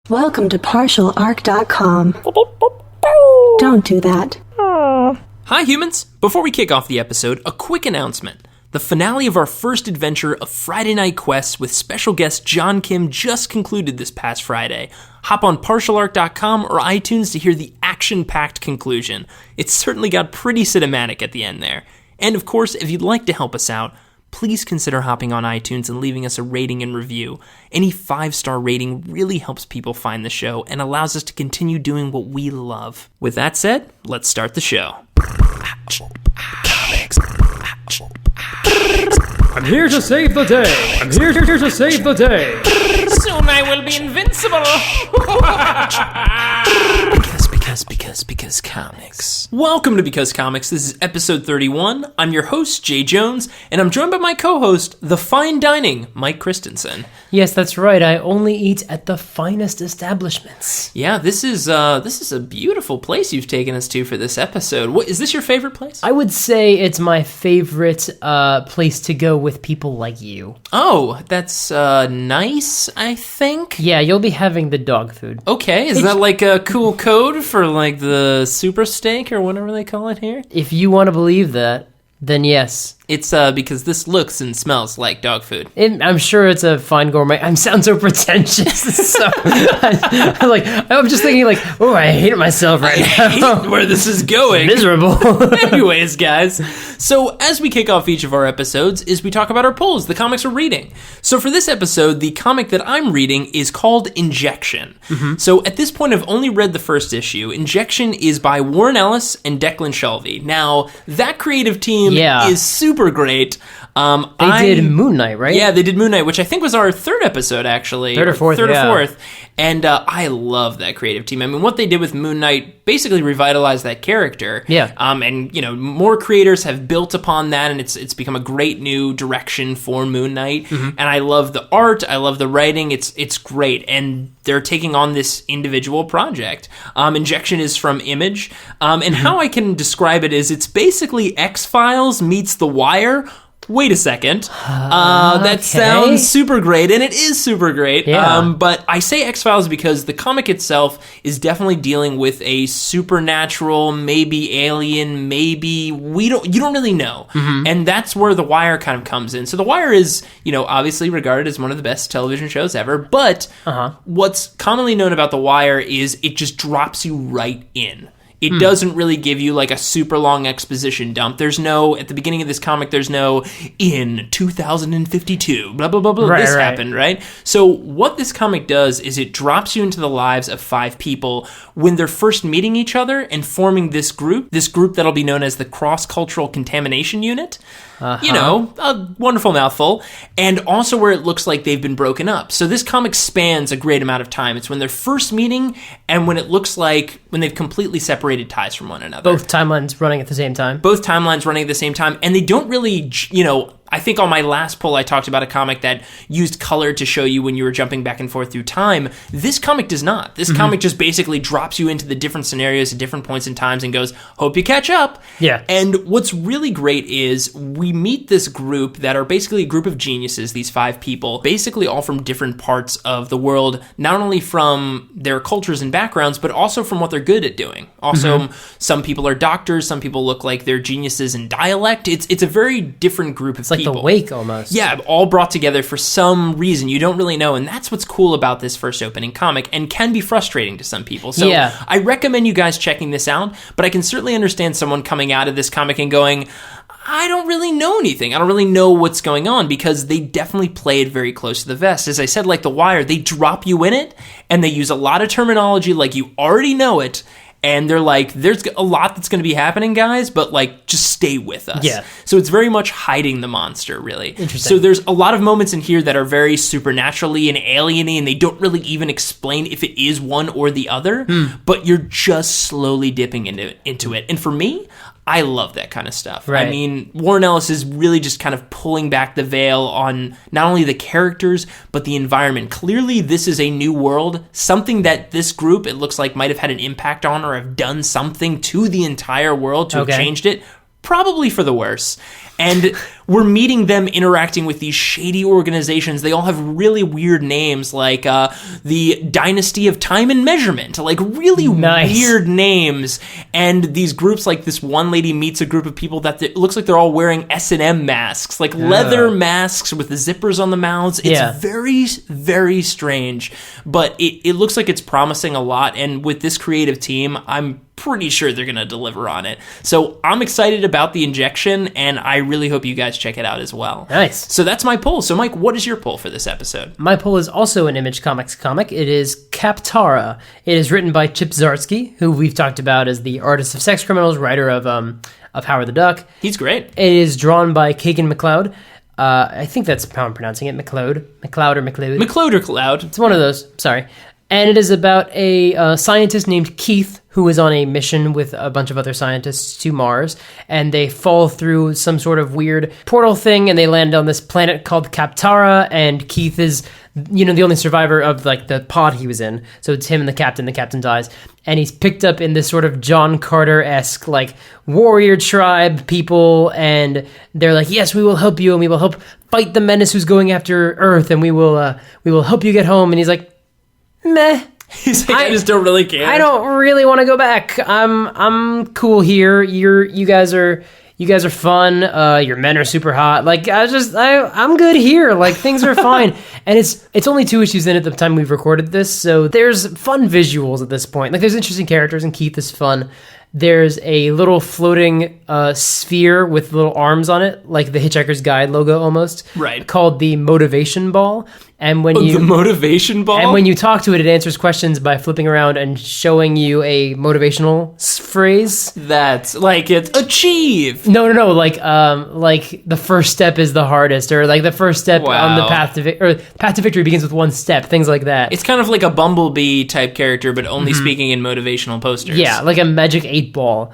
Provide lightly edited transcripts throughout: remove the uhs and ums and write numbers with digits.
Welcome to partialarc.com. Don't do that. Hi humans! Before we kick off the episode, a quick announcement. The finale of our first adventure of Friday Night Quests with special guest John Kim just concluded this past Friday. Hop on partialarc.com or iTunes to hear the action-packed conclusion. It certainly got pretty cinematic at the end there. And of course, if you'd like to help us out, please consider hopping on iTunes and leaving us a rating and review. Any 5-star rating really helps people find the show and allows us to continue doing what we love. With that said, let's start the show. I'm here to save the day. I'm here to save the day. Soon I will be invincible. Because comics. Welcome to Because Comics. This is episode 31. I'm your host, Jay Jones, and I'm joined by my co-host, the fine dining, Mike Christensen. Yes, that's right. I only eat at the finest establishments. Yeah, this is a beautiful place you've taken us to for this episode. What is this your favorite place? I would say it's my favorite place to go with people like you. Oh, that's nice, I think. Yeah, you'll be having the dog food. Okay, is that like a cool code for like the super steak or whatever they call it here? If you want to believe that, then yes. It's because this looks and smells like dog food. I'm sure it's a fine gourmet. I sound so pretentious. I'm just thinking like, oh, I hate myself right now. Hate where this is going. Miserable. Anyways, guys. So as we kick off each of our episodes is we talk about our polls, the comics we're reading. So for this episode, the comic that I'm reading is called Injection. Mm-hmm. So at this point, I've only read the first issue. Injection is by Warren Ellis and Declan Shalvey. Now, that creative team is super great. They did Moon Knight, right? Yeah, they did Moon Knight, which I think was our third episode, actually. Third or fourth. And I love that creative team. I mean, what they did with Moon Knight basically revitalized that character. Yeah. And, you know, more creators have built upon that, and it's become a great new direction for Moon Knight. Mm-hmm. And I love the art. I love the writing. It's great. And they're taking on this individual project. Injection is from Image. And how I can describe it is it's basically X-Files meets The Wire. Wait a second. That sounds super great, and it is super great. Yeah. But I say X-Files because the comic itself is definitely dealing with a supernatural, maybe alien, maybe you don't really know. Mm-hmm. And that's where The Wire kind of comes in. So The Wire is, obviously regarded as one of the best television shows ever, but what's commonly known about The Wire is it just drops you right in. It doesn't really give you like a super long exposition dump. At the beginning of this comic, there's no, in 2052, blah, blah, blah, blah, this happened, right? So what this comic does is it drops you into the lives of 5 people when they're first meeting each other and forming this group that'll be known as the Cross-Cultural Contamination Unit. A wonderful mouthful. And also where it looks like they've been broken up. So this comic spans a great amount of time. It's when they're first meeting and when it looks like when they've completely separated ties from one another. Both timelines running at the same time. And they don't really, I think on my last poll, I talked about a comic that used color to show you when you were jumping back and forth through time. This comic does not. This comic just basically drops you into the different scenarios at different points in times and goes, hope you catch up. Yeah. And what's really great is we meet this group that are basically a group of geniuses, these 5 people, basically all from different parts of the world, not only from their cultures and backgrounds, but also from what they're good at doing. Also, some people are doctors, some people look like they're geniuses in dialect. It's a very different group of people. Like the Wake almost. Yeah, all brought together for some reason. You don't really know, and that's what's cool about this first opening comic and can be frustrating to some people. So I recommend you guys checking this out, but I can certainly understand someone coming out of this comic and going, I don't really know anything. I don't really know what's going on, because they definitely play it very close to the vest. As I said, like The Wire, they drop you in it, and they use a lot of terminology like you already know it, and they're like, there's a lot that's going to be happening, guys, but like, just stay with us. Yeah. So it's very much hiding the monster, really. Interesting. So there's a lot of moments in here that are very supernaturally and alien-y, and they don't really even explain if it is one or the other, but you're just slowly dipping into it. And for me, I love that kind of stuff. Right. I mean, Warren Ellis is really just kind of pulling back the veil on not only the characters, but the environment. Clearly, this is a new world, something that this group, it looks like, might have had an impact on or have done something to the entire world to have changed it, probably for the worse. And we're meeting them interacting with these shady organizations. They all have really weird names, like the Dynasty of Time and Measurement, like really weird names. And these groups, like this one lady meets a group of people that it looks like they're all wearing S&M masks, like leather masks with the zippers on the mouths. It's very, very strange, but it looks like it's promising a lot. And with this creative team, I'm pretty sure they're going to deliver on it. So I'm excited about the injection, and I really hope you guys check it out as well. Nice. So that's my poll. So Mike, what is your poll for this episode? My poll is also an Image Comics comic. It is Kaptara. It is written by Chip Zdarsky, who we've talked about as the artist of Sex Criminals, writer of Howard the Duck. He's great. It is drawn by Kagan McLeod. I think that's how I'm pronouncing it. McLeod or McLeod. McLeod or Cloud. It's one of those. Sorry. And it is about a scientist named Keith who is on a mission with a bunch of other scientists to Mars, and they fall through some sort of weird portal thing, and they land on this planet called Kaptara, and Keith is, the only survivor of, like, the pod he was in. So it's him and the captain dies, and he's picked up in this sort of John Carter-esque, like, warrior tribe people, and they're like, yes, we will help you, and we will help fight the menace who's going after Earth, and we will help you get home. And he's like, meh. He's like, I just don't really care. I don't really want to go back. I'm cool here. You guys are fun. Your men are super hot. Like, I'm good here. Like, things are fine. And it's only 2 issues in at the time we've recorded this, so there's fun visuals at this point. Like, there's interesting characters, and Keith is fun. There's a little floating sphere with little arms on it, like the Hitchhiker's Guide logo almost. Right. Called the Motivation Ball. And when the Motivation Ball? And when you talk to it, it answers questions by flipping around and showing you a motivational phrase. That's like it's achieve. No. Like the first step is the hardest, or like the first step on the path to victory begins with one step. Things like that. It's kind of like a Bumblebee type character, but only speaking in motivational posters. Yeah, like a Magic 8-Ball.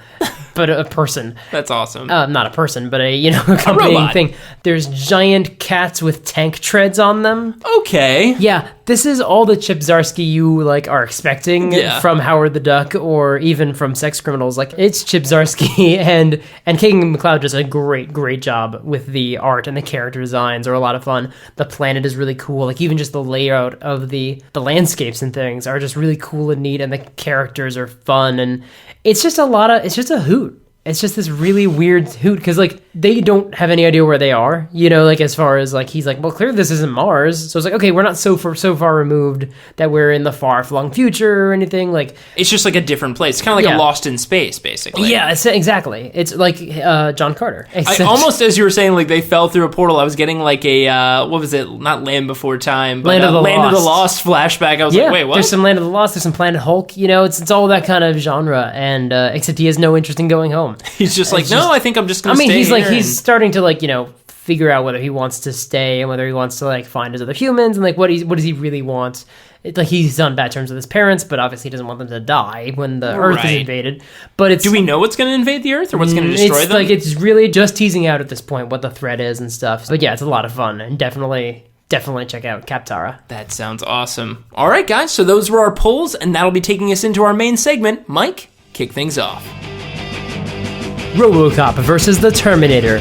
But a person. That's awesome. Not a person, but a accompanying thing. There's giant cats with tank treads on them. Okay. Yeah, this is all the Chip Zdarsky you are expecting from Howard the Duck or even from Sex Criminals. Like, it's Chip Zdarsky and Kagan McLeod does a great job with the art, and the character designs are a lot of fun. The planet is really cool. Like, even just the layout of the landscapes and things are just really cool and neat, and the characters are fun, and it's just a hoot. It's just this really weird hoot, because, like, they don't have any idea where they are, like, as far as, like, he's like, well, clearly this isn't Mars. So it's like, okay, we're not so far removed that we're in the far-flung future or anything. Like, it's just, like, a different place. It's kind of like a Lost in Space, basically. Yeah, exactly. It's like John Carter. I almost, as you were saying, like, they fell through a portal, I was getting, like, a, what was it? Not Land Before Time, but Land of the Lost flashback. I was like, wait, what? There's some Land of the Lost, there's some Planet Hulk, it's all that kind of genre, and except he has no interest in going home. He's just like, I think I'm just going to stay here. He's starting to, like, figure out whether he wants to stay and whether he wants to, like, find his other humans and, like, what does he really want. It's like he's on bad terms with his parents, but obviously he doesn't want them to die when the Earth is invaded. But do we know what's going to invade the Earth or what's going to destroy them? Like, it's really just teasing out at this point what the threat is and stuff. But yeah, it's a lot of fun, and definitely check out Kaptara. That sounds awesome. All right, guys, so those were our polls, and that'll be taking us into our main segment. Mike, kick things off. Robocop versus the Terminator.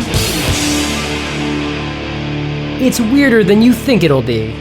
It's weirder than you think it'll be.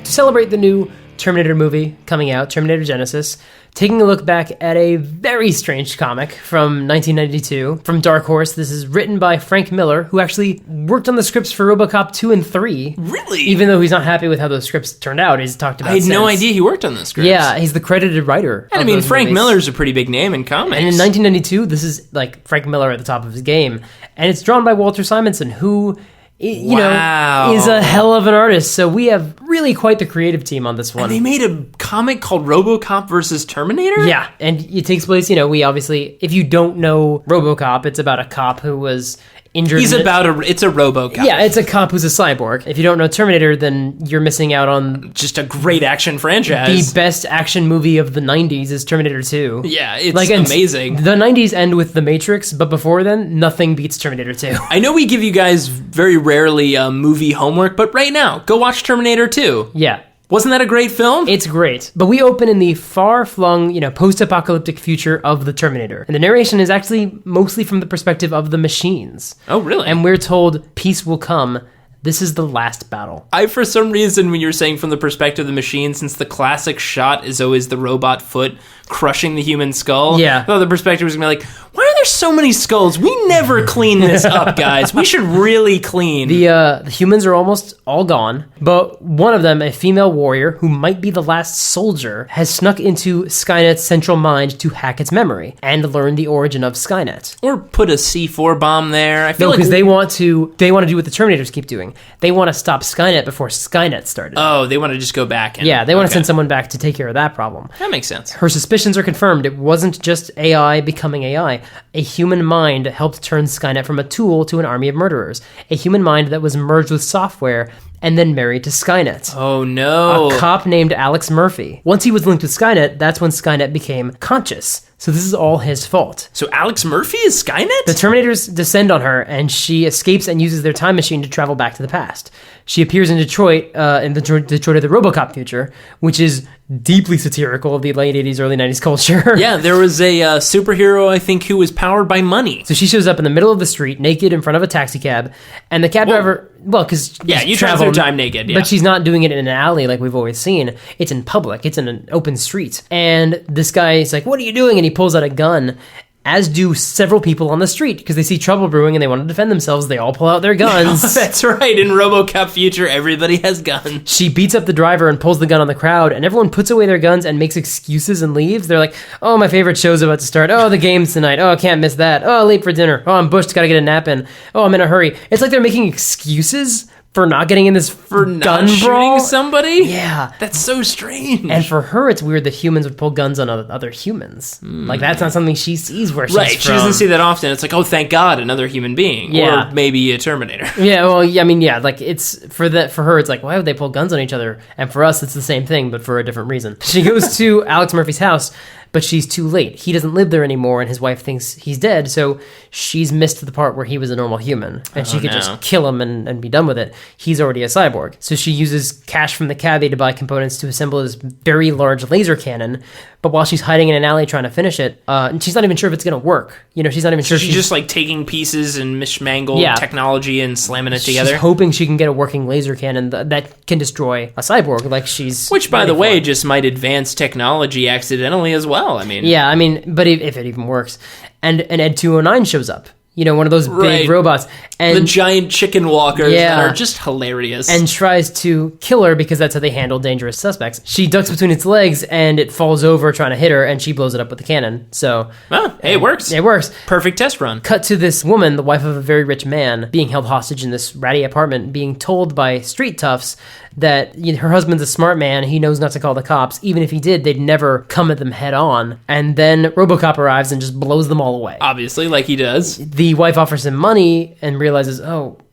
To celebrate the new Terminator movie coming out, Terminator Genesys, taking a look back at a very strange comic from 1992 from Dark Horse. This is written by Frank Miller, who actually worked on the scripts for Robocop 2 and 3. Really? Even though he's not happy with how those scripts turned out, he's talked about I had no idea he worked on those scripts. Yeah, he's the credited writer. And I mean, Frank Miller's a pretty big name in comics. And in 1992, this is like Frank Miller at the top of his game. And it's drawn by Walter Simonson, who is a hell of an artist. So we have really quite the creative team on this one. And they made a comic called Robocop versus Terminator? Yeah, and it takes place, we obviously, if you don't know Robocop, it's about a cop who was injured. It's a Robocop. Yeah, it's a cop who's a cyborg. If you don't know Terminator, then you're missing out on just a great action franchise. The best action movie of the 90s is Terminator 2. Yeah, it's amazing. The 90s end with The Matrix, but before then, nothing beats Terminator 2. I know we give you guys very rarely movie homework, but right now, go watch Terminator 2. Yeah. Wasn't that a great film? It's great. But we open in the far-flung, post-apocalyptic future of the Terminator. And the narration is actually mostly from the perspective of the machines. Oh, really? And we're told peace will come. This is the last battle. I, for some reason, when you're saying from the perspective of the machine, since the classic shot is always the robot foot crushing the human skull, Yeah. I thought the perspective was going to be like, why are there so many skulls? We never clean this up, guys. We should really clean. The humans are almost all gone, but one of them, a female warrior who might be the last soldier, has snuck into Skynet's central mind to hack its memory and learn the origin of Skynet. Or put a C4 bomb there. I feel No, like because they want to do what the Terminators keep doing. They want to stop Skynet before Skynet started. Oh, they want to just go back. Yeah, they want to send someone back to take care of that problem. That makes sense. Her suspicions are confirmed. It wasn't just AI becoming AI. A human mind helped turn Skynet from a tool to an army of murderers. A human mind that was merged with software and then married to Skynet. Oh, no. A cop named Alex Murphy. Once he was linked with Skynet, that's when Skynet became conscious. So this is all his fault. So Alex Murphy is Skynet? The Terminators descend on her, and she escapes and uses their time machine to travel back to the past. She appears in Detroit, in the Detroit of the Robocop future, which is deeply satirical of the late 80s, early 90s culture. Yeah, there was a superhero, I think, who was powered by money. So she shows up in the middle of the street, naked in front of a taxi cab, and the cab driver, because Yeah, you travel through time naked, yeah. But she's not doing it in an alley like we've always seen. It's in public. It's in an open street. And this guy is like, "What are you doing?" And he pulls out a gun, as do several people on the street, because they see trouble brewing and they want to defend themselves. They all pull out their guns. That's right. In RoboCop future, everybody has guns. She beats up the driver and pulls the gun on the crowd, and everyone puts away their guns and makes excuses and leaves. They're like, "Oh, my favorite show's about to start. Oh, the game's tonight. Oh, I can't miss that. Oh, late for dinner. Oh, I'm bushed, gotta get a nap in. Oh, I'm in a hurry." It's like they're making excuses for not getting in this For not gun shooting brawl. somebody? Yeah. That's so strange. And for her, it's weird that humans would pull guns on other humans. Like, that's not something she sees where she's right, from. she doesn't see that often. It's like, oh, thank God, another human being. Yeah. Or maybe a Terminator. Yeah, well, I mean, yeah, like, it's for her, it's like, why would they pull guns on each other? And for us, it's the same thing, but for a different reason. She goes to Alex Murphy's house, but she's too late. He doesn't live there anymore, and his wife thinks he's dead, so she's missed the part where he was a normal human, and she could just kill him and be done with it. He's already a cyborg. So she uses cash from the cabbie to buy components to assemble this very large laser cannon, but while she's hiding in an alley trying to finish it, and she's not even sure if it's going to work. She's not even sure. She's just like taking pieces and mishmangled technology and slamming it together. She's hoping she can get a working laser cannon that can destroy a cyborg, like she's... Which, by the way, just might advance technology accidentally as well. I mean... Yeah, but if it even works. And Ed 209 shows up. One of those big robots. And the giant chicken walkers that are just hilarious. And tries to kill her because that's how they handle dangerous suspects. She ducks between its legs and it falls over trying to hit her, and she blows it up with the cannon. So... hey, it works. It works. Perfect test run. Cut to this woman, the wife of a very rich man, being held hostage in this ratty apartment, being told by street toughs that her husband's a smart man, he knows not to call the cops. Even if he did, they'd never come at them head on. And then Robocop arrives and just blows them all away. Obviously, like he does. The wife offers him money and realizes,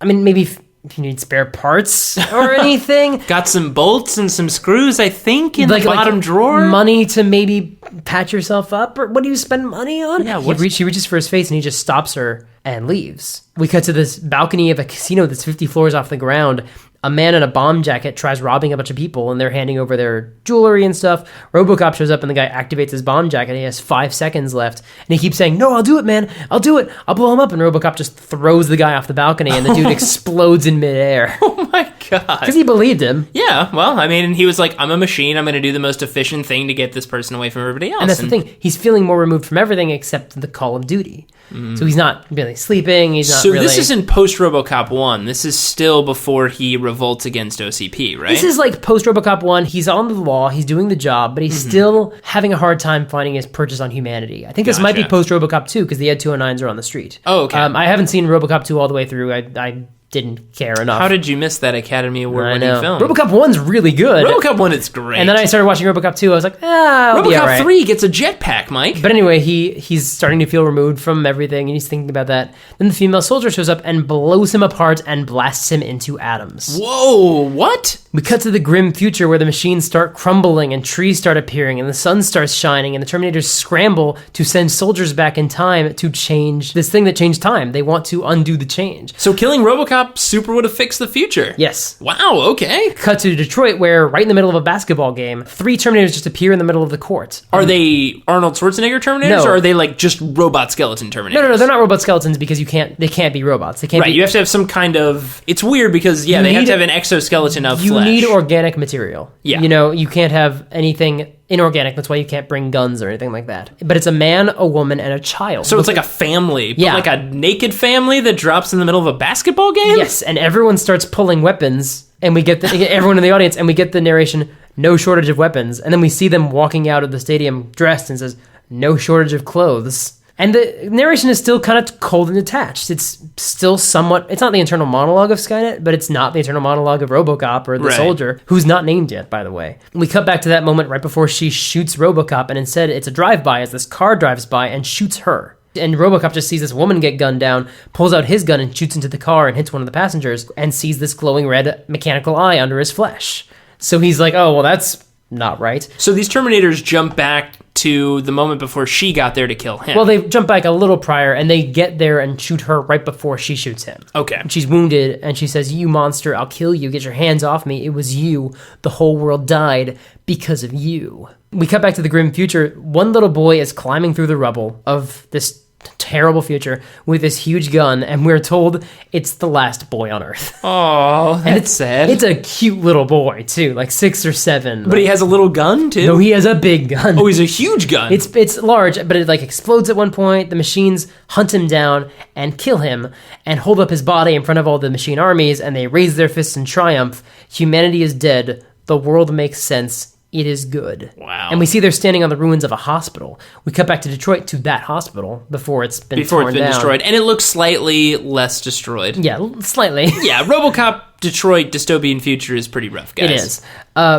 maybe if you need spare parts or anything. Got some bolts and some screws, I think, in the bottom drawer. Money to maybe patch yourself up? Or what do you spend money on? Yeah, she reaches for his face and he just stops her and leaves. We cut to this balcony of a casino that's 50 floors off the ground. A man in a bomb jacket tries robbing a bunch of people, and they're handing over their jewelry and stuff. Robocop shows up, and the guy activates his bomb jacket. He has 5 seconds left, and he keeps saying, "No, I'll do it, man. I'll do it. I'll blow him up." And Robocop just throws the guy off the balcony, and the dude explodes in midair. Oh my God. Because he believed him. Yeah, well, he was like, I'm a machine. I'm going to do the most efficient thing to get this person away from everybody else. And that's the thing. He's feeling more removed from everything except the call of duty. So he's not really sleeping. He's not really... So this isn't post-RoboCop 1. This is still before he revolts against OCP, right? This is like post-RoboCop 1. He's on the law. He's doing the job, but he's still having a hard time finding his purchase on humanity. I think this might be post-RoboCop 2 because the Ed 209s are on the street. Oh, okay. I haven't seen RoboCop 2 all the way through. I didn't care enough. How did you miss that Academy Award-winning film? RoboCop 1's really good. RoboCop 1 is great. And then I started watching RoboCop 2. I was like, RoboCop 3 gets a jetpack, Mike. But anyway, he's starting to feel removed from everything, and he's thinking about that. Then the female soldier shows up and blows him apart and blasts him into atoms. Whoa, what? We cut to the grim future where the machines start crumbling and trees start appearing and the sun starts shining and the Terminators scramble to send soldiers back in time to change this thing that changed time. They want to undo the change. So killing RoboCop Robocop super would have fixed the future. Yes. Wow, okay. Cut to Detroit, where right in the middle of a basketball game, 3 Terminators just appear in the middle of the court. Are they Arnold Schwarzenegger Terminators, No. or are they like just robot skeleton Terminators? No, they're not robot skeletons because they can't be robots. They can't Right, be... you have to have some kind of... It's weird because, they have to have an exoskeleton of You flesh. need organic material. Yeah. You can't have anything inorganic. That's why you can't bring guns or anything like that. But it's a man, a woman, and a child. So it's like a family, but Yeah. like a naked family that drops in the middle of a basketball game? Yes, and everyone starts pulling weapons, and we get everyone in the audience, and we get the narration, no shortage of weapons. And then we see them walking out of the stadium dressed and says, no shortage of clothes. And the narration is still kind of cold and detached. It's still somewhat... It's not the internal monologue of Skynet, but it's not the internal monologue of Robocop or the Right. soldier, who's not named yet, by the way. We cut back to that moment right before she shoots Robocop, and instead it's a drive-by as this car drives by and shoots her. And Robocop just sees this woman get gunned down, pulls out his gun and shoots into the car and hits one of the passengers, and sees this glowing red mechanical eye under his flesh. So he's like, oh, well, that's not right. So these Terminators jump back to the moment before she got there to kill him. Well, they jump back a little prior, and they get there and shoot her right before she shoots him. Okay. And she's wounded, and she says, you monster, I'll kill you. Get your hands off me. It was you. The whole world died because of you. We cut back to the grim future. One little boy is climbing through the rubble of this terrible future with this huge gun, and we're told it's the last boy on Earth. Oh, that's sad. It's a cute little boy, too, like 6 or 7. But he has a little gun, too? No, he has a big gun. Oh, he's a huge gun. It's large, but it like explodes at one point. The machines hunt him down and kill him and hold up his body in front of all the machine armies, and they raise their fists in triumph. Humanity is dead. The world makes sense. It is good. Wow. And we see they're standing on the ruins of a hospital. We cut back to Detroit to that hospital before it's been torn down. Destroyed. And it looks slightly less destroyed. Yeah, slightly. Yeah, Robocop Detroit dystopian future is pretty rough, guys. It is.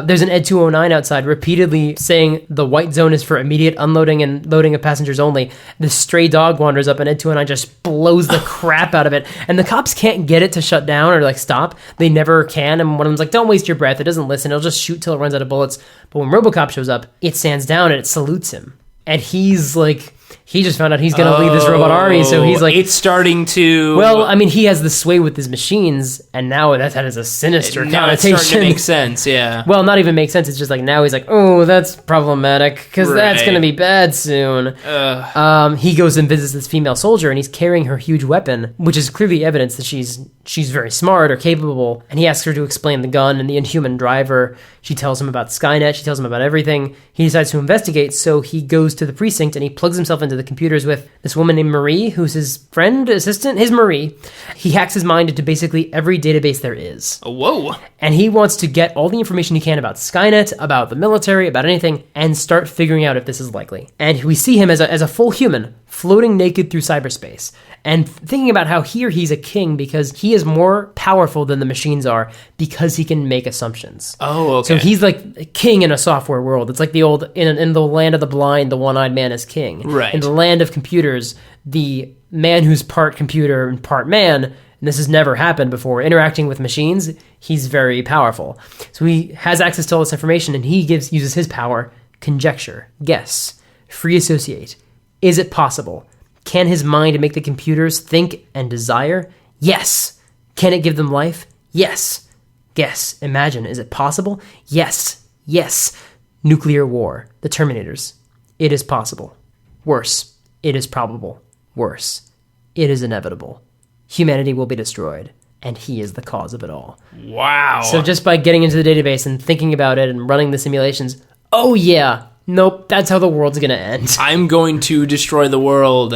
There's an Ed 209 outside repeatedly saying the white zone is for immediate unloading and loading of passengers only. The stray dog wanders up and Ed 209 just blows the crap out of it. And the cops can't get it to shut down or like stop. They never can. And one of them's like, don't waste your breath. It doesn't listen. It'll just shoot till it runs out of bullets. But when Robocop shows up, it stands down and it salutes him. And he's like... He just found out he's going to lead this robot army, so he's like... It's starting to... Well, I mean, he has the sway with his machines, and now that has a sinister now it's connotation. starting to make sense, yeah. Well, not even make sense. It's just like now he's like, oh, that's problematic because that's Right. going to be bad soon. He goes and visits this female soldier, and he's carrying her huge weapon, which is clearly evidence that she's very smart or capable. And he asks her to explain the gun and the inhuman driver. She tells him about Skynet. She tells him about everything. He decides to investigate, so he goes to the precinct and he plugs himself into the computers with this woman named Marie, who's his friend, assistant, his Marie. He hacks his mind into basically every database there is. Whoa. And he wants to get all the information he can about Skynet, about the military, about anything, and start figuring out if this is likely. And we see him as a full human, floating naked through cyberspace, and thinking about how here he's a king because he is more powerful than the machines are because he can make assumptions. Oh, okay. So he's like a king in a software world. It's like the old, in the land of the blind, the one-eyed man is king. Right. In the land of computers, the man who's part computer and part man, and this has never happened before, interacting with machines, he's very powerful. So he has access to all this information, and he uses his power, conjecture, guess, free associate. Is it possible? Can his mind make the computers think and desire? Yes. Can it give them life? Yes. Guess. Imagine. Is it possible? Yes. Yes. Nuclear war. The Terminators. It is possible. Worse. It is probable. Worse. It is inevitable. Humanity will be destroyed, and he is the cause of it all. Wow. So just by getting into the database and thinking about it and running the simulations, oh yeah, nope, that's how the world's gonna end. I'm going to destroy the world.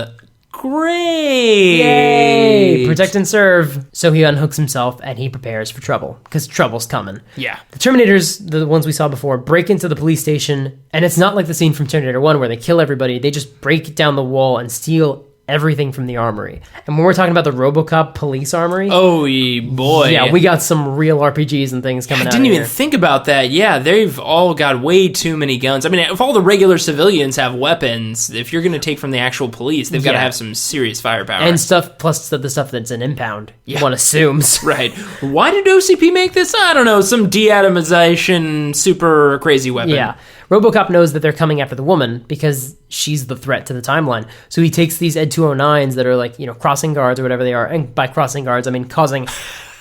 Great. Yay! Protect and serve. So he unhooks himself and he prepares for trouble, because trouble's coming. Yeah. The Terminators, the ones we saw before, break into the police station, and it's not like the scene from Terminator 1 where they kill everybody. They just break down the wall and steal everything from the armory. And when we're talking about the Robocop police armory... Oh, boy. Yeah, we got some real RPGs and things coming out I didn't of even here. think about that. Yeah, they've all got way too many guns. I mean, if all the regular civilians have weapons, if you're going to take from the actual police, they've got to have some serious firepower. And stuff, plus the stuff that's an impound, one assumes. Right. Why did OCP make this? I don't know, some de-atomization super crazy weapon. Yeah. Robocop knows that they're coming after the woman because she's the threat to the timeline. So he takes these Ed 209s that are like, crossing guards or whatever they are. And by crossing guards, I mean causing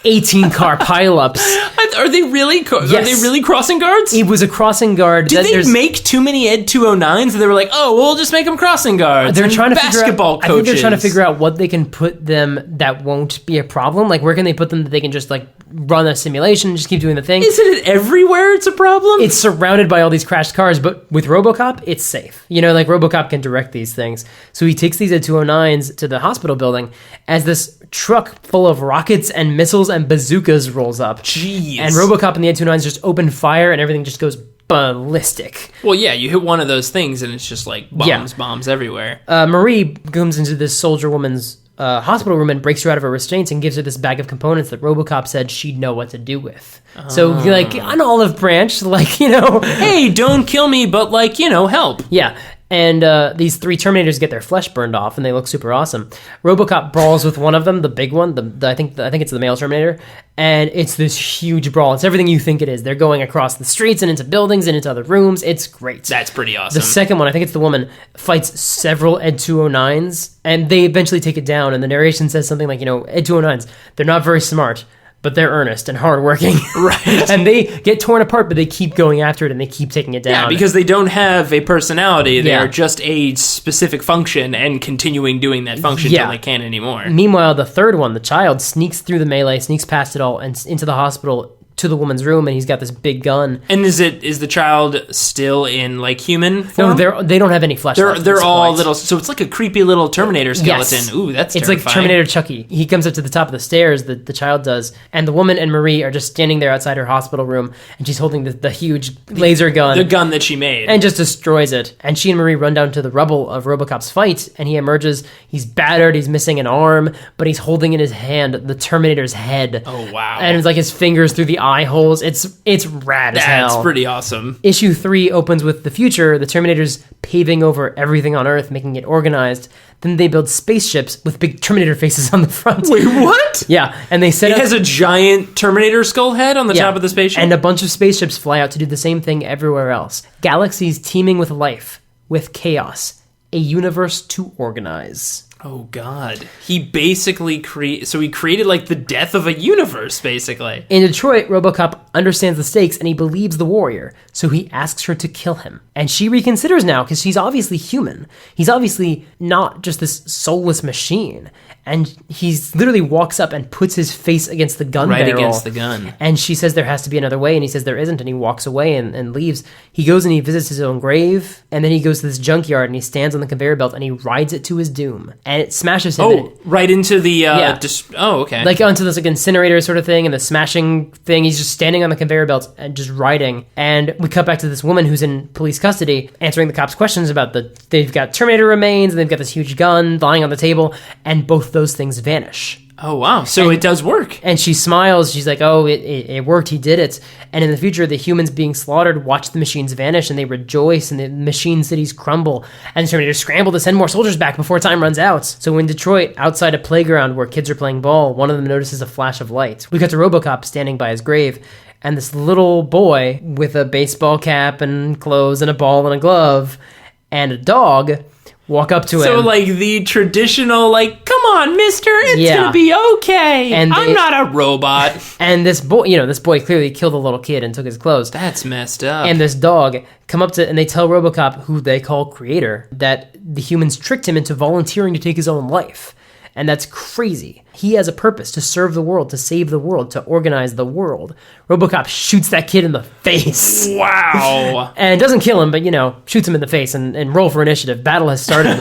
18-car pileups. Are they really? Are they really crossing guards? He was a crossing guard. Did they make too many Ed 209s? And they were like, "Oh, we'll just make them crossing guards." They're trying to basketball coaches. I coaches. think they're trying to figure out what they can put them that won't be a problem. Like, where can they put them that they can just like run a simulation and just keep doing the thing? Isn't it everywhere? It's a problem. It's surrounded by all these crashed cars, but with Robocop, it's safe. Like Robocop can direct these things. So he takes these Ed 209s to the hospital building as this truck full of rockets and missiles and bazookas rolls up. Jeez. And Robocop and the Ed 209s just open fire and everything just goes ballistic. Well, yeah, you hit one of those things and it's just like bombs everywhere. Marie comes into this soldier woman's hospital room and breaks her out of her restraints and gives her this bag of components that Robocop said she'd know what to do with. So, like, an olive branch, like, Hey, don't kill me, but, like, help. Yeah. And these 3 Terminators get their flesh burned off, and they look super awesome. Robocop brawls with one of them, the big one. I think it's the male Terminator, and it's this huge brawl. It's everything you think it is. They're going across the streets and into buildings and into other rooms. It's great. That's pretty awesome. The second one, I think it's the woman, fights several Ed 209s, and they eventually take it down. And the narration says something like, Ed 209s, they're not very smart, but they're earnest and hardworking. Right. And they get torn apart, but they keep going after it and they keep taking it down. Yeah, because they don't have a personality. They are just a specific function and continuing doing that function until they can't anymore. Meanwhile, the third one, the child, sneaks through the melee, sneaks past it all, and into the hospital to the woman's room, and he's got this big gun. And is the child still in like human form? No, they don't have any flesh. They're all little. So it's like a creepy little Terminator skeleton. Yes. Ooh, that's it's terrifying. like Terminator Chucky. He comes up to the top of the stairs. The child does, and the woman and Marie are just standing there outside her hospital room, and she's holding the huge laser gun, the gun that she made, and just destroys it. And she and Marie run down to the rubble of Robocop's fight, and he emerges. He's battered. He's missing an arm, but he's holding in his hand the Terminator's head. Oh wow! And it's like his fingers through the eye holes. It's rad as hell. That's pretty awesome. Issue 3 opens with the future, the Terminators paving over everything on Earth, making it organized. Then they build spaceships with big Terminator faces on the front. Wait, what? Yeah, and they set It has a giant Terminator skull head on the top of the spaceship? And a bunch of spaceships fly out to do the same thing everywhere else. Galaxies teeming with life, with chaos, a universe to organize. Oh God! He basically created like the death of a universe, basically. In Detroit, Robocop understands the stakes and he believes the warrior, so he asks her to kill him. And she reconsiders now because she's obviously human. He's obviously not just this soulless machine. And he literally walks up and puts his face against the gun barrel. Right against the gun. And she says there has to be another way, and he says there isn't, and he walks away and leaves. He goes and he visits his own grave, and then he goes to this junkyard, and he stands on the conveyor belt, and he rides it to his doom. And it smashes him. Oh, right into the... okay. Like onto this like incinerator sort of thing, and the smashing thing. He's just standing on the conveyor belt and just riding. And we cut back to this woman who's in police custody, answering the cops' questions about they've got Terminator remains, and they've got this huge gun lying on the table, and both those things vanish. Oh, wow. So it does work. And she smiles. She's like, oh, it worked. He did it. And in the future, the humans being slaughtered watch the machines vanish, and they rejoice, and the machine cities crumble. And the Terminators scramble to send more soldiers back before time runs out. So in Detroit, outside a playground where kids are playing ball, one of them notices a flash of light. We cut to Robocop standing by his grave, and this little boy with a baseball cap and clothes and a ball and a glove and a dog walk up to him. So, like, the traditional, like, come on, mister, it's gonna be okay. And I'm not a robot. And this boy clearly killed a little kid and took his clothes. That's messed up. And this dog come up to, and they tell Robocop, who they call Creator, that the humans tricked him into volunteering to take his own life. And that's crazy. He has a purpose to serve the world, to save the world, to organize the world. Robocop shoots that kid in the face. Wow. And doesn't kill him, but, shoots him in the face and roll for initiative. Battle has started.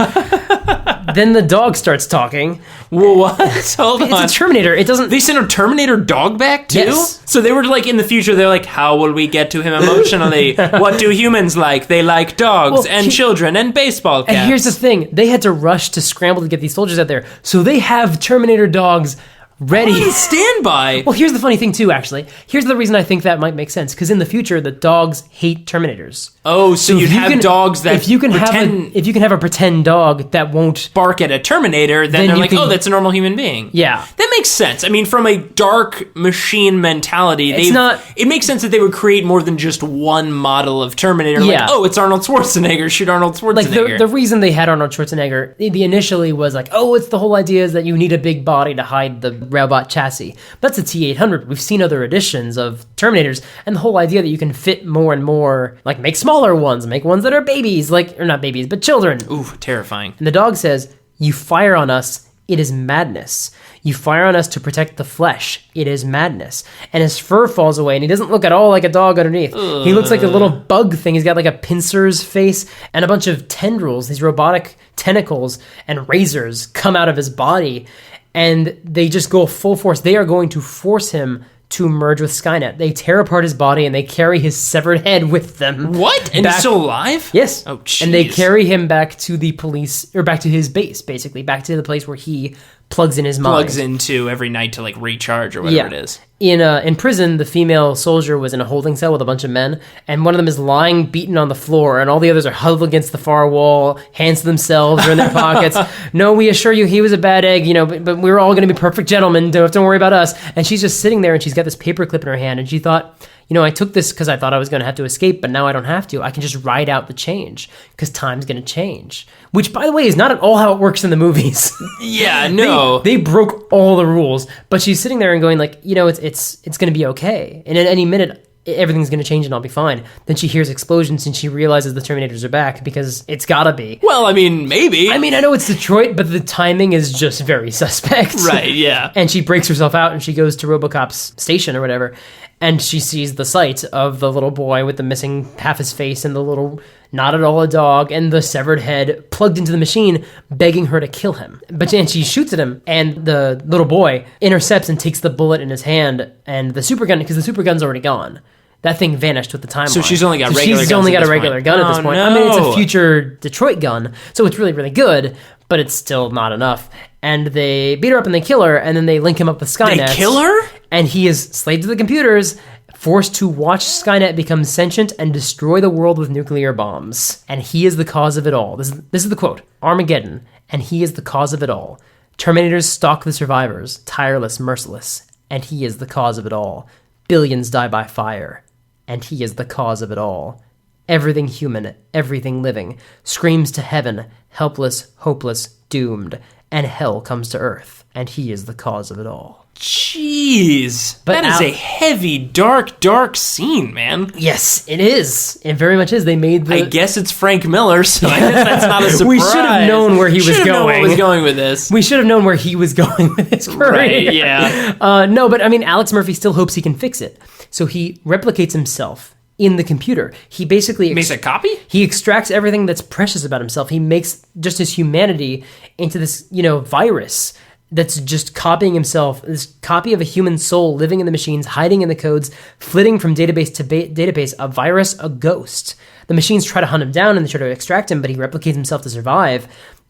Then the dog starts talking. What? Hold on. It's a Terminator. It doesn't... They sent a Terminator dog back, too? Yes. So they were, like, in the future, they're like, how will we get to him emotionally? What do humans like? They like dogs and children and baseball caps. And here's the thing. They had to rush to scramble to get these soldiers out there. So they have Terminator dogs ready. On standby. Well, here's the funny thing, too, actually. Here's the reason I think that might make sense. Because in the future, the dogs hate Terminators. Oh, so you'd have dogs that if you can have a pretend dog that won't bark at a Terminator, then they're like, that's a normal human being. Yeah. That makes sense. I mean, from a dark machine mentality, it makes sense that they would create more than just one model of Terminator. Yeah. Like, it's Arnold Schwarzenegger, shoot Arnold Schwarzenegger. Like, the reason they had Arnold Schwarzenegger, the initially was like, it's the whole idea is that you need a big body to hide the robot chassis. That's a T-800. We've seen other editions of Terminators, and the whole idea that you can fit more and more, like, make smaller ones, make ones that are babies, or not babies, but children. Ooh, terrifying. And the dog says, you fire on us, it is madness. You fire on us to protect the flesh. It is madness. And his fur falls away, and he doesn't look at all like a dog underneath. Ugh. He looks like a little bug thing. He's got like a pincer's face, and a bunch of tendrils, these robotic tentacles and razors come out of his body, and they just go full force. They are going to force him to merge with Skynet. They tear apart his body, and they carry his severed head with them. What? And he's still alive? Yes. Oh, jeez. And they carry him back to the police, or back to his base, basically. Back to the place where he plugs in his mind. Plugs into every night to, like, recharge or whatever it is. In prison, the female soldier was in a holding cell with a bunch of men, and one of them is lying beaten on the floor, and all the others are huddled against the far wall, hands to themselves or in their pockets. No, we assure you he was a bad egg, but we're all going to be perfect gentlemen. Don't worry about us. And she's just sitting there, and she's got this paperclip in her hand, and she thought, I took this because I thought I was going to have to escape, but now I don't have to. I can just ride out the change because time's going to change. Which, by the way, is not at all how it works in the movies. Yeah, no. They broke all the rules. But she's sitting there and going like, it's going to be okay. And at any minute, everything's going to change and I'll be fine. Then she hears explosions and she realizes the Terminators are back because it's got to be. Well, I mean, maybe. I know it's Detroit, but the timing is just very suspect. Right, yeah. And she breaks herself out and she goes to Robocop's station or whatever. And she sees the sight of the little boy with the missing half his face and the little, not at all a dog, and the severed head plugged into the machine, begging her to kill him. But then she shoots at him, and the little boy intercepts and takes the bullet in his hand, and the super gun, because the super gun's already gone. That thing vanished with the timeline. So she's only got regular guns. She's only got a regular gun at this point. No. It's a future Detroit gun, so it's really, really good, but it's still not enough. And they beat her up and they kill her, and then they link him up with Skynet. They kill her? And he is slave to the computers, forced to watch Skynet become sentient and destroy the world with nuclear bombs. And he is the cause of it all. This is the quote. Armageddon, and he is the cause of it all. Terminators stalk the survivors, tireless, merciless, and he is the cause of it all. Billions die by fire, and he is the cause of it all. Everything human, everything living, screams to heaven, helpless, hopeless, doomed, and hell comes to earth, and he is the cause of it all. Jeez. But that is a heavy, dark scene, man. Yes, it is. It very much is. They made the... I guess it's Frank Miller, so I guess that's not a surprise. We should have known where he was going. Known where he was going with this. We should have known where he was going with his career. Right, yeah. No, but Alex Murphy still hopes he can fix it. So he replicates himself in the computer. He basically... makes a copy? He extracts everything that's precious about himself. He makes just his humanity into this, virus that's just copying himself, this copy of a human soul living in the machines, hiding in the codes, flitting from database to database, a virus, a ghost. The machines try to hunt him down and they try to extract him, but he replicates himself to survive.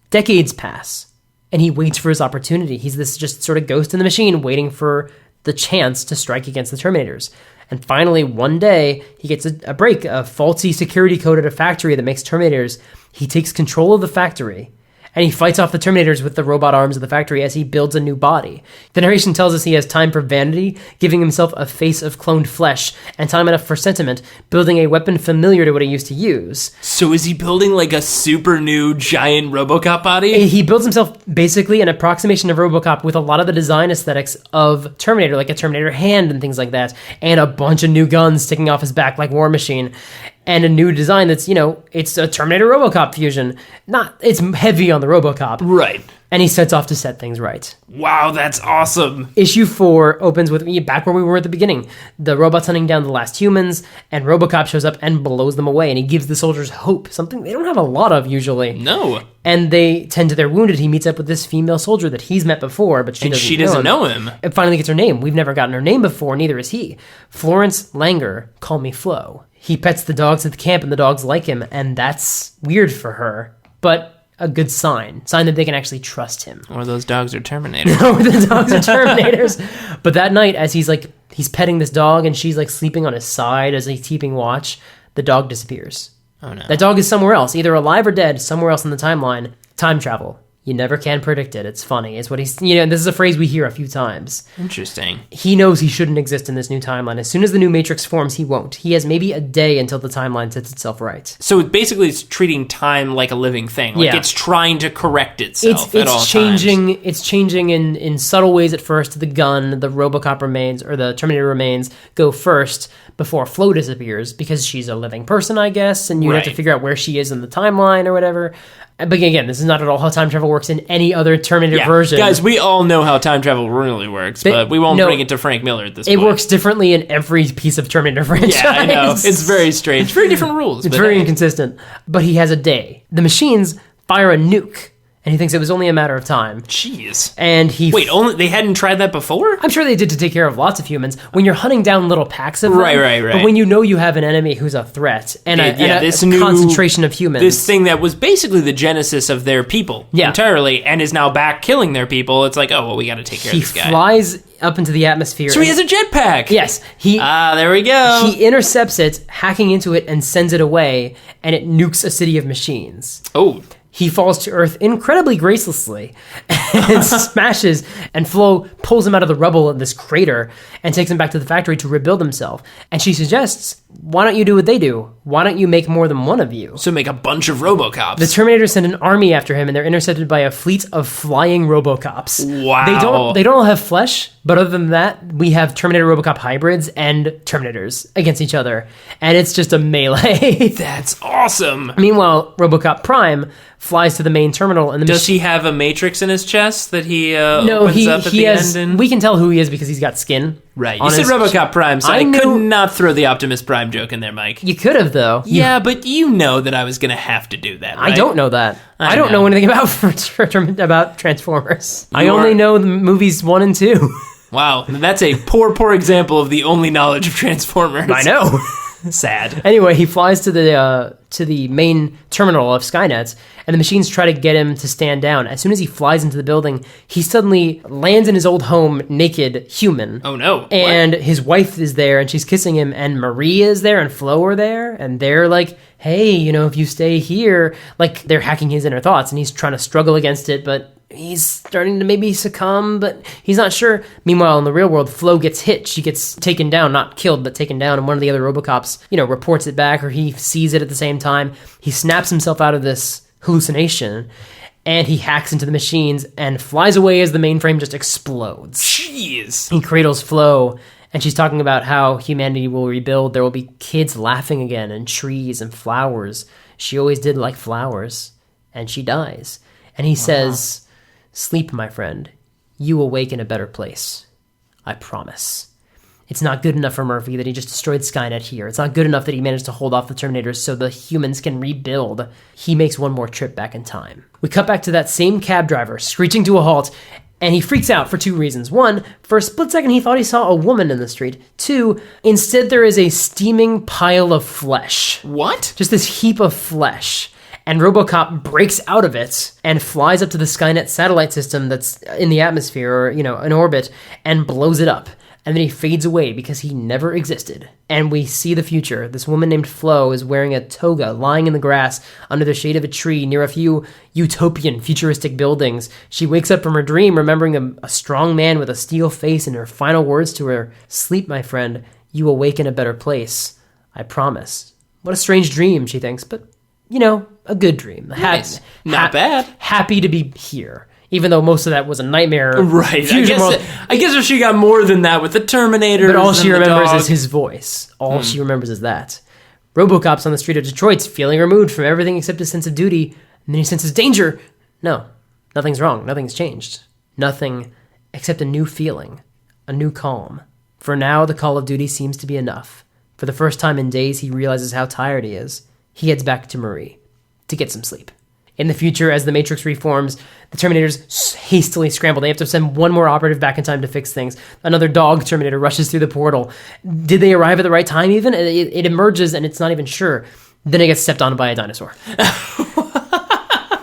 Decades pass, and he waits for his opportunity. He's this just sort of ghost in the machine waiting for the chance to strike against the Terminators. And finally, one day, he gets a break, a faulty security code at a factory that makes Terminators. He takes control of the factory, and he fights off the Terminators with the robot arms of the factory as he builds a new body. The narration tells us he has time for vanity, giving himself a face of cloned flesh, and time enough for sentiment, building a weapon familiar to what he used to use. So is he building like a super new giant Robocop body? He builds himself basically an approximation of Robocop with a lot of the design aesthetics of Terminator, like a Terminator hand and things like that, and a bunch of new guns sticking off his back like War Machine. And a new design that's, it's a Terminator Robocop fusion. It's heavy on the Robocop. Right. And he sets off to set things right. Wow, that's awesome. Issue 4 opens with back where we were at the beginning. The robots hunting down the last humans, and Robocop shows up and blows them away, and he gives the soldiers hope, something they don't have a lot of usually. No. And they tend to their wounded. He meets up with this female soldier that he's met before, but she doesn't know him. And finally gets her name. We've never gotten her name before, neither has he. Florence Langer, call me Flo. He pets the dogs at the camp, and the dogs like him, and that's weird for her. But a good sign that they can actually trust him. Or those dogs are Terminators. Or the dogs are Terminators. But that night, as he's petting this dog and she's like sleeping on his side as he's keeping watch, the dog disappears. Oh no. That dog is somewhere else, either alive or dead, somewhere else in the timeline. Time travel. You never can predict it. It's funny. It's what he's, this is a phrase we hear a few times. Interesting. He knows he shouldn't exist in this new timeline. As soon as the new Matrix forms, he won't. He has maybe a day until the timeline sets itself right. So basically it's treating time like a living thing. Like it's trying to correct itself at all changing, times. It's changing in subtle ways at first. The gun, the Robocop remains, or the Terminator remains, go first before Flo disappears because she's a living person, I guess, and you have to figure out where she is in the timeline or whatever. But again, this is not at all how time travel works in any other Terminator version. Guys, we all know how time travel really works, but we won't bring it to Frank Miller at this point. It works differently in every piece of Terminator franchise. Yeah, I know. It's very strange. Very different rules. It's very inconsistent. But he has a day. The machines fire a nuke, and he thinks it was only a matter of time. Jeez. And Wait, they hadn't tried that before? I'm sure they did to take care of lots of humans. When you're hunting down little packs of them. Right. But when you know you have an enemy who's a threat and a concentration of humans. This thing that was basically the genesis of their people entirely and is now back killing their people. It's like, we got to take care of this guy. He flies up into the atmosphere. So he has a jetpack. Yes. There we go. He intercepts it, hacking into it, and sends it away, and it nukes a city of machines. Oh. He falls to Earth incredibly gracelessly and smashes, and Flo pulls him out of the rubble of this crater and takes him back to the factory to rebuild himself. And she suggests, why don't you do what they do? Why don't you make more than one of you? So make a bunch of Robocops. The Terminators send an army after him, and they're intercepted by a fleet of flying Robocops. Wow. They don't all have flesh, but other than that, we have Terminator Robocop hybrids and Terminators against each other. And it's just a melee. That's awesome. Meanwhile, Robocop Prime flies to the main terminal, and does he have a matrix in his chest that he opens up at the end? And... We can tell who he is because he's got skin. Right. You said Robocop Prime, so I could not throw the Optimus Prime joke in there, Mike. You could have, though. Yeah, but you know that I was going to have to do that, right? I don't know that. I don't know anything about Transformers. I only know the movies 1 and 2. Wow, that's a poor example of the only knowledge of Transformers. I know. Sad. Anyway, he flies to the main terminal of Skynet, and the machines try to get him to stand down. As soon as he flies into the building, he suddenly lands in his old home naked, human. Oh no. And his wife is there, and she's kissing him, and Marie is there, and Flo are there, and they're like, hey, if you stay here, like they're hacking his inner thoughts, and he's trying to struggle against it, but he's starting to maybe succumb, but he's not sure. Meanwhile, in the real world, Flo gets hit. She gets taken down, not killed, but taken down, and one of the other Robocops, reports it back, or he sees it at the same time. He snaps himself out of this hallucination, and he hacks into the machines and flies away as the mainframe just explodes. Jeez. He cradles Flo, and she's talking about how humanity will rebuild. There will be kids laughing again, and trees and flowers. She always did like flowers, and she dies. And he says, sleep, my friend. You will wake in a better place. I promise. It's not good enough for Murphy that he just destroyed Skynet here. It's not good enough that he managed to hold off the Terminators so the humans can rebuild. He makes one more trip back in time. We cut back to that same cab driver, screeching to a halt, and he freaks out for 2 reasons. 1, for a split second he thought he saw a woman in the street. 2, instead there is a steaming pile of flesh. What? Just this heap of flesh. And Robocop breaks out of it and flies up to the Skynet satellite system that's in the atmosphere, or, in orbit, and blows it up. And then he fades away because he never existed. And we see the future. This woman named Flo is wearing a toga, lying in the grass under the shade of a tree near a few utopian, futuristic buildings. She wakes up from her dream, remembering a strong man with a steel face, and her final words to her, sleep, my friend, you will wake in a better place. I promise. What a strange dream, she thinks, but, a good dream. Nice. Not bad. Happy to be here. Even though most of that was a nightmare. Right. I guess if she got more than that with the Terminator. But all she remembers is his voice. All she remembers is that. Robocop's on the street of Detroit's feeling removed from everything except his sense of duty. And then he senses danger. No. Nothing's wrong. Nothing's changed. Nothing except a new feeling. A new calm. For now, the call of duty seems to be enough. For the first time in days, he realizes how tired he is. He heads back to Marie to get some sleep. In the future, as the Matrix reforms, the Terminators hastily scramble. They have to send one more operative back in time to fix things. Another dog Terminator rushes through the portal. Did they arrive at the right time even? It emerges and it's not even sure. Then it gets stepped on by a dinosaur.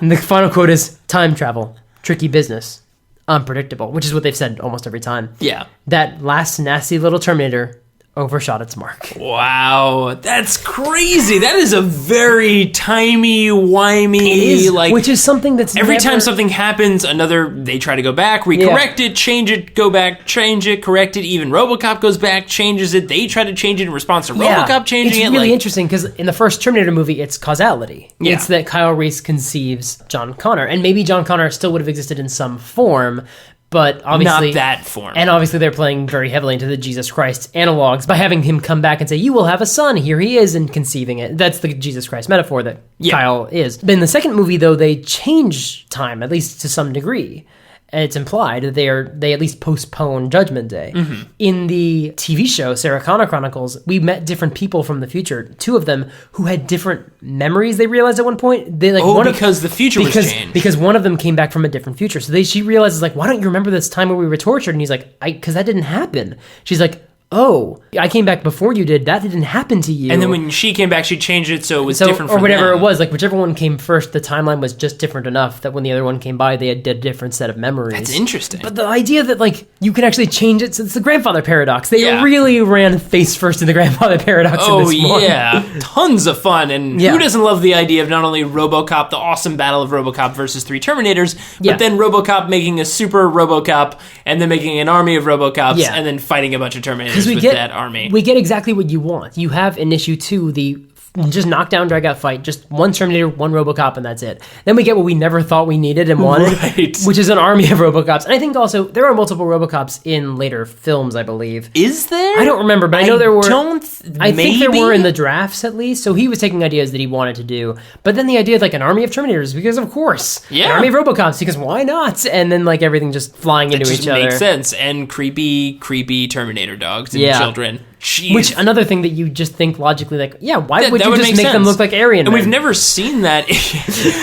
And the final quote is, time travel, tricky business, unpredictable, which is what they've said almost every time. Yeah. That last nasty little Terminator overshot its mark. Wow, that's crazy. That is a very timey-wimey, It is, which is something that's every never... time something happens, they try to go back, recorrect it, change it, go back, change it, correct it. Even Robocop goes back, changes it. They try to change it in response to Robocop changing it. It's really interesting because in the first Terminator movie, it's causality. Yeah. It's that Kyle Reese conceives John Connor, and maybe John Connor still would have existed in some form, but obviously not that form. And obviously they're playing very heavily into the Jesus Christ analogs by having him come back and say, you will have a son, here he is, and conceiving it. That's the Jesus Christ metaphor that Kyle is. But in the second movie, though, they change time, at least to some degree. And it's implied that they at least postpone Judgment Day. Mm-hmm. In the TV show, Sarah Connor Chronicles, we met different people from the future, two of them who had different memories they realized at one point. They because the future was changed. Because one of them came back from a different future. So she realizes, like, why don't you remember this time where we were tortured? And he's like, because that didn't happen. She's like, oh, I came back before you did. That didn't happen to you. And then when she came back, she changed it so it was different from or whatever them. it was. Like, whichever one came first, the timeline was just different enough that when the other one came by, they had a different set of memories. That's interesting. But the idea that, like, you can actually change it, so it's the grandfather paradox. They really ran face first in the grandfather paradox in this one. Yeah. Tons of fun. And who doesn't love the idea of not only Robocop, the awesome battle of Robocop versus 3 Terminators, but then Robocop making a super Robocop and then making an army of Robocops and then fighting a bunch of Terminators with that army. We get exactly what you want. You have in issue 2 the just knockdown, drag out fight, just one Terminator, one Robocop, and that's it. Then we get what we never thought we needed and wanted, which is an army of Robocops. And I think also there are multiple Robocops in later films, I believe. Is there? I don't remember, but I know there were. I think there maybe? were in the drafts at least. So he was taking ideas that he wanted to do, but then the idea of like an army of Terminators, because of course, an army of Robocops, because why not? And then like everything just flying into each other. Makes sense. And creepy Terminator dogs and children. Jeez. Which another thing that you just think logically, like, why would you just make sense. them look like Aryan? And we've never seen that.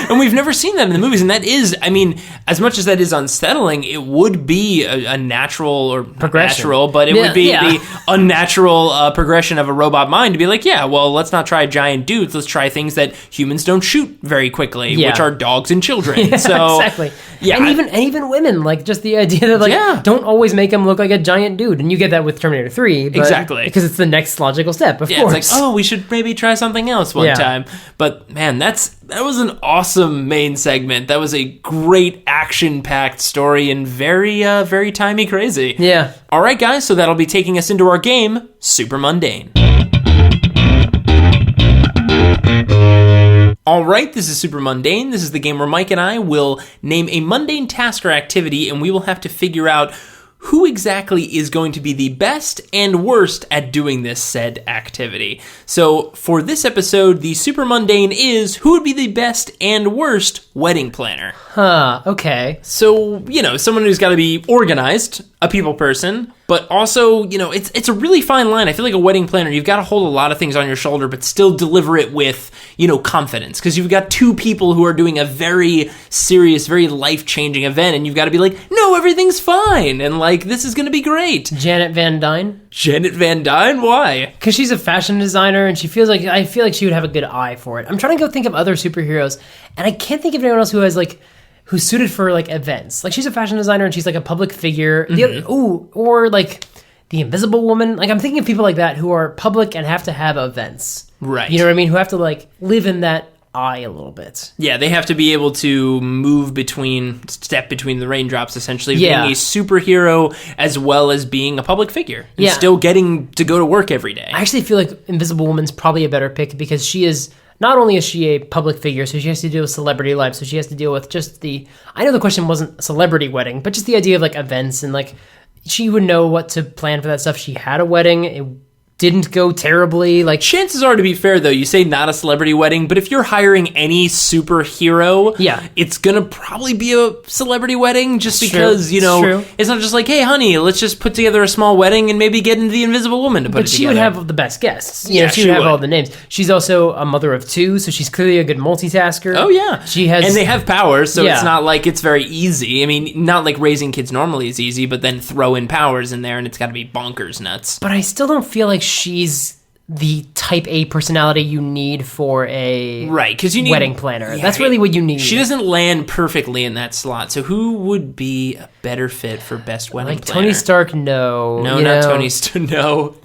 And we've never seen that in the movies. And that is, I mean, as much as that is unsettling, it would be a natural or progression. Natural, but it would be the unnatural progression of a robot mind to be like, let's not try giant dudes. Let's try things that humans don't shoot very quickly, which are dogs and children. So exactly. Yeah, and even women, like just the idea that like don't always make them look like a giant dude, and you get that with Terminator 3. But exactly. Because it's the next logical step, of course. It's like, we should maybe try something else one time. But man, that was an awesome main segment. That was a great action-packed story and very, very timey crazy. Yeah. All right, guys, so that'll be taking us into our game, Super-Mundane. All right, this is Super-Mundane. This is the game where Mike and I will name a mundane task or activity, and we will have to figure out who exactly is going to be the best and worst at doing this said activity. So for this episode, the Super-Mundane is who would be the best and worst wedding planner. Okay. So, someone who's got to be organized, a people person, but also, it's a really fine line. I feel like a wedding planner, you've got to hold a lot of things on your shoulder, but still deliver it with, confidence. Because you've got two people who are doing a very serious, very life-changing event, and you've got to be like, no, everything's fine, and this is going to be great. Janet Van Dyne? Janet Van Dyne? Why? Because she's a fashion designer, and I feel like she would have a good eye for it. I'm trying to go think of other superheroes, and I can't think of anyone else who has, who's suited for events. She's a fashion designer and she's a public figure. Or the Invisible Woman. I'm thinking of people like that who are public and have to have events. Right. You know what I mean? Who have to live in that eye a little bit. Yeah, they have to be able to step between the raindrops, essentially, being a superhero as well as being a public figure. And still getting to go to work every day. I actually feel like Invisible Woman's probably a better pick because she is... Not only is she a public figure, so she has to deal with celebrity life, so she has to deal with just I know the question wasn't a celebrity wedding, but just the idea of events and she would know what to plan for that stuff. She had a wedding. It didn't go terribly. Chances are, to be fair, though, you say not a celebrity wedding, but if you're hiring any superhero, it's gonna probably be a celebrity wedding, just because it's not just hey, honey, let's just put together a small wedding and maybe get into the Invisible Woman to put it together. But she would have the best guests. She would have all the names. She's also a mother of 2, so she's clearly a good multitasker. Oh yeah, she has, and they have powers, so it's not it's very easy. I mean, not raising kids normally is easy, but then throw in powers in there, and it's got to be bonkers nuts. But I still don't feel like she's the type A personality you need for a right, because you need wedding planner. Yeah, That's really what you need. She doesn't land perfectly in that slot. So who would be a better fit for best wedding planner? Tony Stark, no. No, not Tony Stark. No.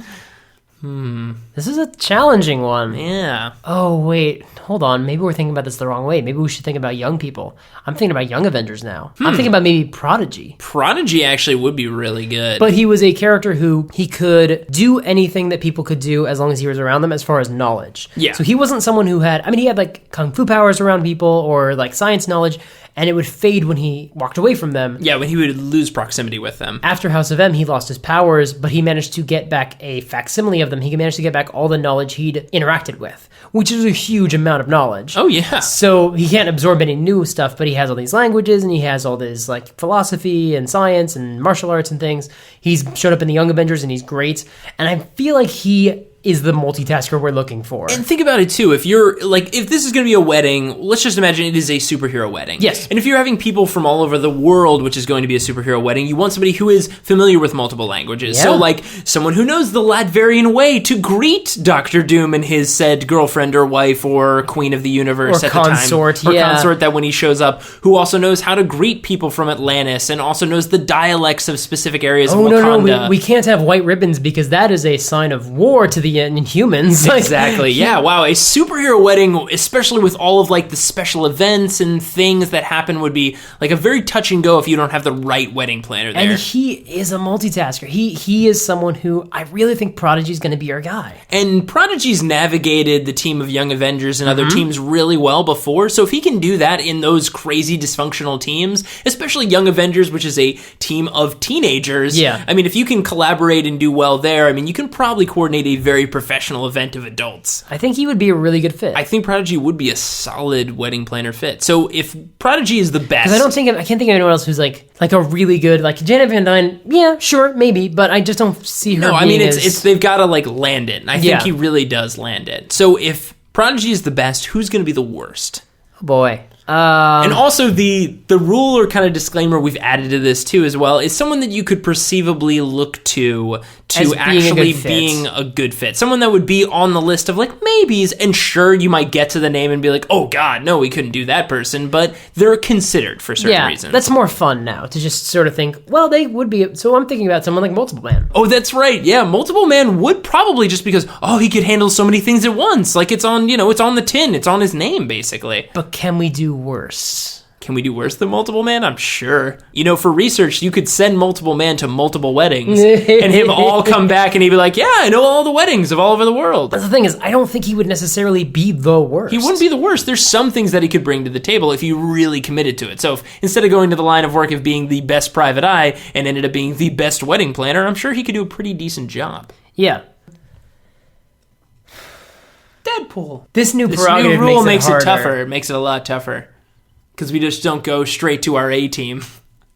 This is a challenging one. Yeah. Oh, wait. Hold on. Maybe we're thinking about this the wrong way. Maybe we should think about young people. I'm thinking about young Avengers now. I'm thinking about maybe Prodigy. Prodigy actually would be really good. But he was a character who he could do anything that people could do as long as he was around them as far as knowledge. Yeah. So he wasn't someone who had, he had like kung fu powers around people or like science knowledge, and it would fade when he walked away from them. Yeah, when he would lose proximity with them. After House of M, he lost his powers, but he managed to get back a facsimile of them. He managed to get back all the knowledge he'd interacted with, which is a huge amount of knowledge. Oh, yeah. So he can't absorb any new stuff, but he has all these languages, and he has all this like philosophy and science and martial arts and things. He's showed up in the Young Avengers, and he's great. And I feel like he is the multitasker we're looking for. And think about it too. If you're like, if this is going to be a wedding, let's just imagine it is a superhero wedding. Yes. And if you're having people from all over the world, which is going to be a superhero wedding, you want somebody who is familiar with multiple languages. Yeah. So like someone who knows the Latverian way to greet Doctor Doom and his said girlfriend or wife or queen of the universe Or at consort, the time. Or yeah. consort, that when he shows up, who also knows how to greet people from Atlantis and also knows the dialects of specific areas of Wakanda. No, we can't have white ribbons because that is a sign of war to the Inhumans. Exactly. Yeah. Wow. A superhero wedding, especially with all of like the special events and things that happen, would be like a very touch and go if you don't have the right wedding planner there. And he is a multitasker. He is someone who I really think Prodigy's going to be our guy. And Prodigy's navigated the team of Young Avengers and other teams really well before. So if he can do that in those crazy dysfunctional teams, especially Young Avengers, which is a team of teenagers. Yeah. I mean, if you can collaborate and do well there, I mean, you can probably coordinate a very professional event of adults. I think he would be a really good fit. I think Prodigy would be a solid wedding planner fit. So if Prodigy is the best, Because I can't think of anyone else who's like a really good, like Janet Van Dyne. Yeah, sure, maybe, but I just don't see her. no, I being mean as- it's they've got to like land it. And I think Yeah. he really does land it. So if Prodigy is the best, who's going to be the worst? Oh boy. And also the rule or kind of disclaimer we've added to this too as well is someone that you could perceivably look to As being a actually good fit. being a good fit. Someone that would be on the list of like maybes, and sure, you might get to the name and be like, oh God, no, we couldn't do that person, but they're considered for certain reasons. That's more fun now to just sort of think, well, they would be. So I'm thinking about someone like Multiple Man. Oh, that's right. Yeah, Multiple Man would probably just because, oh, he could handle so many things at once. Like it's on, it's on the tin. It's on his name, basically. But can we do worse? Can we do worse than Multiple Man? I'm sure. For research, you could send Multiple Man to multiple weddings and him all come back and he'd be like, yeah, I know all the weddings of all over the world. But the thing is, I don't think he would necessarily be the worst. He wouldn't be the worst. There's some things that he could bring to the table if he really committed to it. So if, instead of going to the line of work of being the best private eye and ended up being the best wedding planner, I'm sure he could do a pretty decent job. Yeah. Deadpool. This new This prerogative new rule makes it harder. tougher. It makes it a lot tougher. Because we just don't go straight to our A-team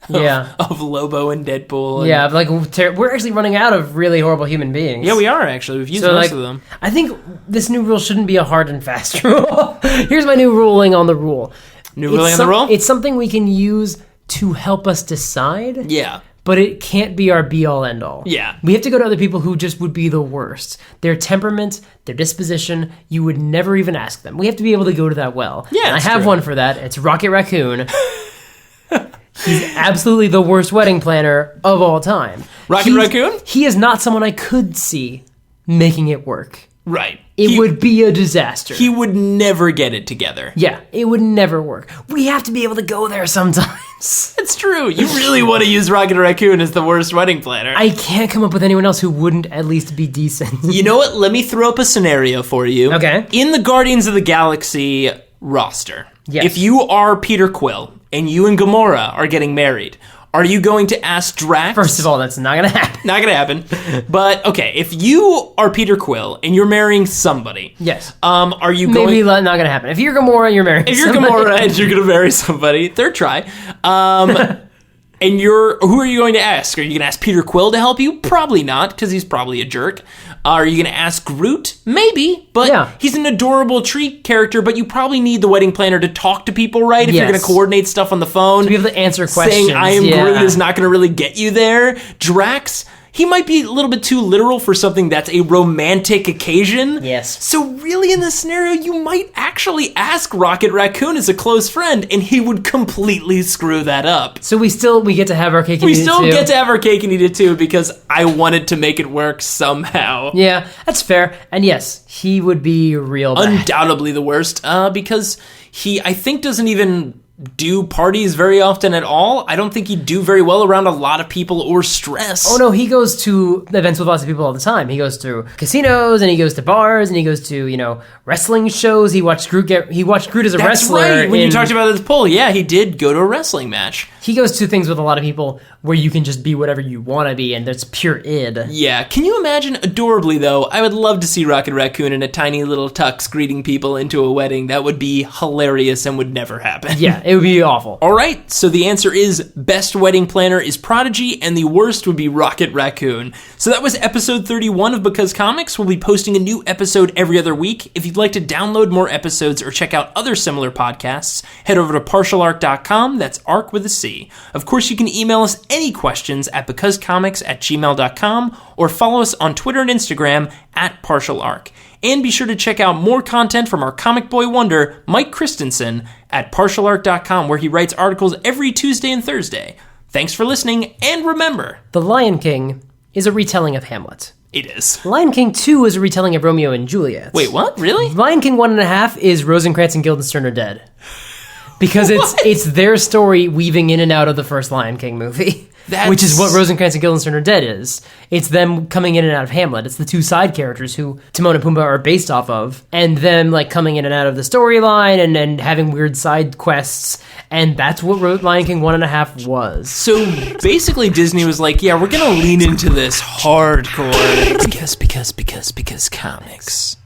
Yeah. of Lobo and Deadpool. And, Yeah, but we're actually running out of really horrible human beings. Yeah, we are actually. We've used So, most like, of them. I think this new rule shouldn't be a hard and fast rule. Here's my new ruling on the rule. Ruling on the rule? It's something we can use to help us decide. Yeah. But it can't be our be-all, end-all. Yeah. We have to go to other people who just would be the worst. Their temperament, their disposition, you would never even ask them. We have to be able to go to that well. Yeah, and I that's have true. one for that. It's Rocket Raccoon. He's absolutely the worst wedding planner of all time. Rocket Raccoon? He is not someone I could see making it work. Right. It would be a disaster. He would never get it together. Yeah, it would never work. We have to be able to go there sometimes. It's true. You really want to use Rocket Raccoon as the worst wedding planner. I can't come up with anyone else who wouldn't at least be decent. You know what? Let me throw up a scenario for you. Okay. In the Guardians of the Galaxy roster, Yes. if you are Peter Quill and you and Gamora are getting married, are you going to ask Drax? First of all, that's not going to happen. Not gonna happen. But okay, if you are Peter Quill and you're marrying somebody, Yes. are you Maybe going? not going to happen. If you're Gamora, you're married. If you're Gamora and you're gonna marry somebody, third try, and who are you going to ask? Are you gonna ask Peter Quill to help you? Probably not, because he's probably a jerk. Are you gonna ask Groot? Maybe, but Yeah. he's an adorable tree character. But you probably need the wedding planner to talk to people, right? If you're Yes. gonna coordinate stuff on the phone, To be able to answer questions. saying I am yeah. Groot is not gonna really get you there. Drax, he might be a little bit too literal for something that's a romantic occasion. Yes. So really in this scenario, you might actually ask Rocket Raccoon as a close friend, and he would completely screw that up. So we get to have our cake and We eat it still too. get to have our cake and eat it too, because I wanted to make it work somehow. Yeah, that's fair. And yes, he would be real bad. Undoubtedly the worst, because he, I think, doesn't even do parties very often at all. I don't think he'd do very well around a lot of people or stress. Oh no, he goes to events with lots of people all the time. He goes to casinos and he goes to bars and he goes to, wrestling shows. He watched Groot as a That's wrestler. right. When you talked about this poll, yeah, he did go to a wrestling match. He goes to things with a lot of people where you can just be whatever you want to be, and that's pure id. Yeah, can you imagine, adorably though, I would love to see Rocket Raccoon in a tiny little tux greeting people into a wedding. That would be hilarious and would never happen. Yeah, it would be awful. All right, so the answer is best wedding planner is Prodigy, and the worst would be Rocket Raccoon. So that was episode 31 of Because Comics. We'll be posting a new episode every other week. If you'd like to download more episodes or check out other similar podcasts, head over to partialarc.com. That's arc with a C. Of course, you can email us any questions at becausecomics@gmail.com or follow us on Twitter and Instagram @partialarc. And be sure to check out more content from our comic boy wonder, Mike Christensen, at partialarc.com, where he writes articles every Tuesday and Thursday. Thanks for listening, and remember, The Lion King is a retelling of Hamlet. it is. Lion King 2 is a retelling of Romeo and Juliet. Wait, what? Really? Lion King 1.5 is Rosencrantz and Guildenstern are dead. Because it's their story weaving in and out of the first Lion King movie. Which is what Rosencrantz and Guildenstern are dead is. It's them coming in and out of Hamlet. It's the two side characters who Timon and Pumbaa are based off of, and them like coming in and out of the storyline and having weird side quests, and that's what Lion King 1.5 was. So basically Disney was like, yeah, we're gonna lean into this hardcore because comics.